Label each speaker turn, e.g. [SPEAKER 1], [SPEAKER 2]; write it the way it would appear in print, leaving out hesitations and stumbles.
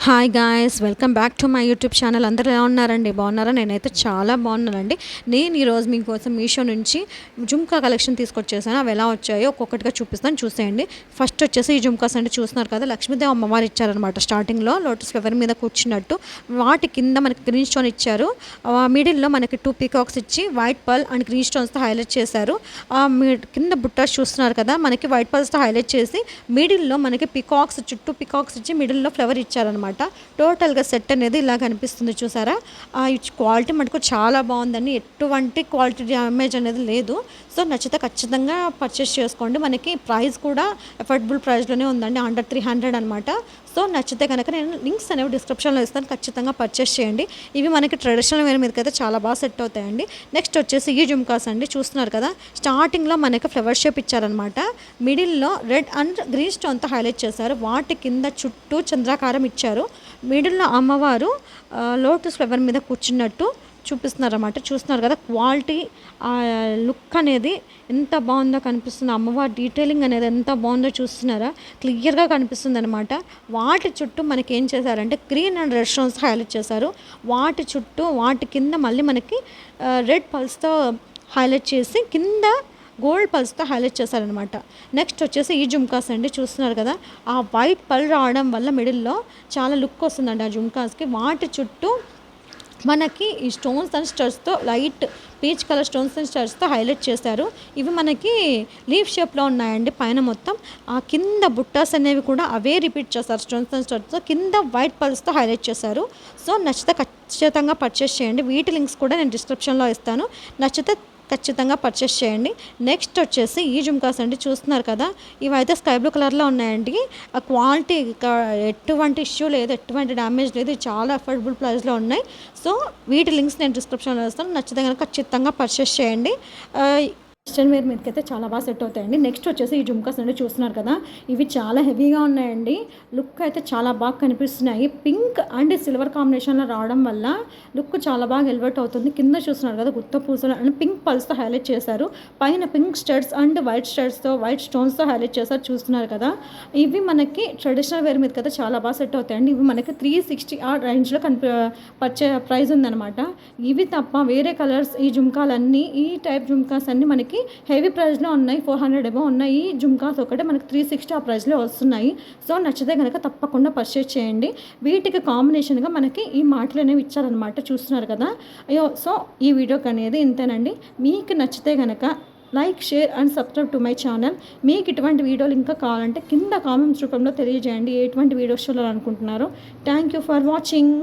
[SPEAKER 1] Hi guys, welcome back to my YouTube channel. అందరూ ఎలా ఉన్నారండి? బాగున్నారా? నేనైతే చాలా బాగున్నానండి. నేను ఈరోజు మీకోసం మీషో నుంచి జుమ్కా కలెక్షన్ తీసుకొచ్చేసాను. అవి ఎలా వచ్చాయో ఒక్కొక్కటిగా చూపిస్తాను, చూసేయండి. ఫస్ట్ వచ్చేసి ఈ జుమ్కాస్ అంటే చూస్తున్నారు కదా, లక్ష్మీదేవి అమ్మవారు ఇచ్చారనమాట. స్టార్టింగ్లో లోటస్ ఫ్లవర్ మీద కూర్చున్నట్టు, వాటి కింద మనకి గ్రీన్ స్టోన్ ఇచ్చారు. మిడిల్లో మనకి 2 పీకాక్స్ ఇచ్చి వైట్ పర్ల్ అండ్ గ్రీన్ స్టోన్స్తో హైలైట్ చేశారు. కింద బుట్టాస్ చూస్తున్నారు కదా, మనకి వైట్ పర్ల్స్తో హైలైట్ చేసి మిడిల్లో మనకి పికాక్స్, చుట్టూ పికాక్స్ ఇచ్చి మిడిల్లో ఫ్లవర్ ఇచ్చారనమాట. టోటల్గా సెట్ అనేది ఇలా కనిపిస్తుంది, చూసారా? క్వాలిటీ మటుకు చాలా బాగుందండి. ఎటువంటి క్వాలిటీ డ్యామేజ్ అనేది లేదు. సో నచ్చితే ఖచ్చితంగా పర్చేస్ చేసుకోండి. మనకి ప్రైస్ కూడా అఫోర్డబుల్ ప్రైస్లోనే ఉందండి, అండర్ 300 అనమాట. సో నచ్చితే కనుక నేను లింక్స్ అనేవి డిస్క్రిప్షన్లో ఇస్తాను, ఖచ్చితంగా పర్చేస్ చేయండి. ఇవి మనకి ట్రెడిషనల్ వేర్ మీదకి అయితే చాలా బాగా సెట్ అవుతాయండి. నెక్స్ట్ వచ్చేసి ఈ జుమ్కాస్ అండి, చూస్తున్నారు కదా, స్టార్టింగ్లో మనకి ఫ్లవర్ షేప్ ఇచ్చారనమాట. మిడిల్లో రెడ్ అండ్ గ్రీన్ స్టోన్తో హైలైట్ చేశారు. వాటి కింద చుట్టూ చంద్రాకారం ఇచ్చారు. మిడిల్లో అమ్మవారు లోటస్ ఫ్లవర్ మీద కూర్చున్నట్టు చూపిస్తున్నారన్నమాట. చూస్తున్నారు కదా, క్వాలిటీ లుక్ అనేది ఎంత బాగుందో కనిపిస్తుంది. అమ్మవారి డీటెయిలింగ్ అనేది ఎంత బాగుందో చూస్తున్నారా, క్లియర్గా కనిపిస్తుంది అనమాట. వాటి చుట్టూ మనకి ఏం చేశారంటే green and red stones highlight చేశారు. వాటి చుట్టూ వాటి కింద మళ్ళీ మనకి రెడ్ పల్స్తో హైలైట్ చేసి కింద గోల్డ్ పల్స్తో హైలైట్ చేశారనమాట. నెక్స్ట్ వచ్చేసి ఈ జుమ్కాస్ అండి, చూస్తున్నారు కదా, ఆ వైట్ పల్ రావడం వల్ల మిడిల్లో చాలా లుక్ వస్తుందండి ఆ జుమ్కాస్కి. వాటి చుట్టూ మనకి ఈ స్టోన్స్ అండ్ స్టడ్స్తో light peach colour stones and స్టడ్స్తో హైలైట్ చేశారు. ఇవి మనకి లీఫ్ షేప్లో ఉన్నాయండి పైన మొత్తం. ఆ కింద బుట్టాస్ అనేవి కూడా అవే రిపీట్ చేస్తారు స్టోన్స్ అండ్ స్టడ్స్తో. కింద వైట్ పల్స్తో హైలైట్ చేశారు. సో నచ్చితే ఖచ్చితంగా పర్చేస్ చేయండి. వీటి లింక్స్ కూడా నేను డిస్క్రిప్షన్లో ఇస్తాను, నచ్చితే ఖచ్చితంగా పర్చేస్ చేయండి. నెక్స్ట్ వచ్చేసి ఈ జుమ్కాస్ అండి, చూస్తున్నారు కదా, ఇవైతే స్కై బ్లూ కలర్లో ఉన్నాయండి. ఆ క్వాలిటీ ఎటువంటి ఇష్యూ లేదు, ఎటువంటి డ్యామేజ్ లేదు, చాలా అఫోర్డబుల్ ప్రైస్లో ఉన్నాయి. సో వీటి లింక్స్ నేను డిస్క్రిప్షన్లో ఇస్తాను, నచ్చితే కనుక ఖచ్చితంగా పర్చేస్ చేయండి. వెస్టర్న్ వేర్ మీదకి అయితే చాలా బాగా సెట్ అవుతాయండి. నెక్స్ట్ వచ్చేసి ఈ జుమ్కాస్ అండి, చూస్తున్నారు కదా, ఇవి చాలా హెవీగా ఉన్నాయండి. లుక్ అయితే చాలా బాగా కనిపిస్తున్నాయి. పింక్ అండ్ సిల్వర్ కాంబినేషన్లో రావడం వల్ల లుక్ చాలా బాగా ఎలివేట్ అవుతుంది. కింద చూస్తున్నారు కదా, గుత్త పూసలు అండ్ పింక్ పల్స్తో హైలైట్ చేశారు. పైన పింక్ స్టడ్స్ అండ్ వైట్ స్టడ్స్తో వైట్ స్టోన్స్తో హైలైట్ చేశారు, చూస్తున్నారు కదా. ఇవి మనకి ట్రెడిషనల్ వేర్ మీదకి అయితే చాలా బాగా సెట్ అవుతాయండి. ఇవి మనకి 360 ఆ రేంజ్లో ప్రైస్ ఉందన్నమాట. ఇవి తప్ప వేరే కలర్స్ ఈ జుమ్కాలన్నీ, ఈ టైప్ జుమ్కాస్ అన్నీ మనకి హెవీ ప్రైస్లో ఉన్నాయి. 400 ఏమో ఉన్నాయి. ఈ జుమ్కాస్ ఒకటే మనకి 360 ఆ ప్రైస్లో వస్తున్నాయి. సో నచ్చితే కనుక తప్పకుండా పర్చేస్ చేయండి. వీటికి కాంబినేషన్గా మనకి ఈ మాటలు అనేవి ఇచ్చారనమాట, చూస్తున్నారు కదా. అయ్యో, సో ఈ వీడియోకి అనేది ఇంతేనండి. మీకు నచ్చితే కనుక like, share and subscribe to my channel. మీకు ఇటువంటి వీడియోలు ఇంకా కావాలంటే కింద కామెంట్స్ రూపంలో తెలియజేయండి, ఎటువంటి వీడియోస్ చూడాలనుకుంటున్నారో. Thank you for watching.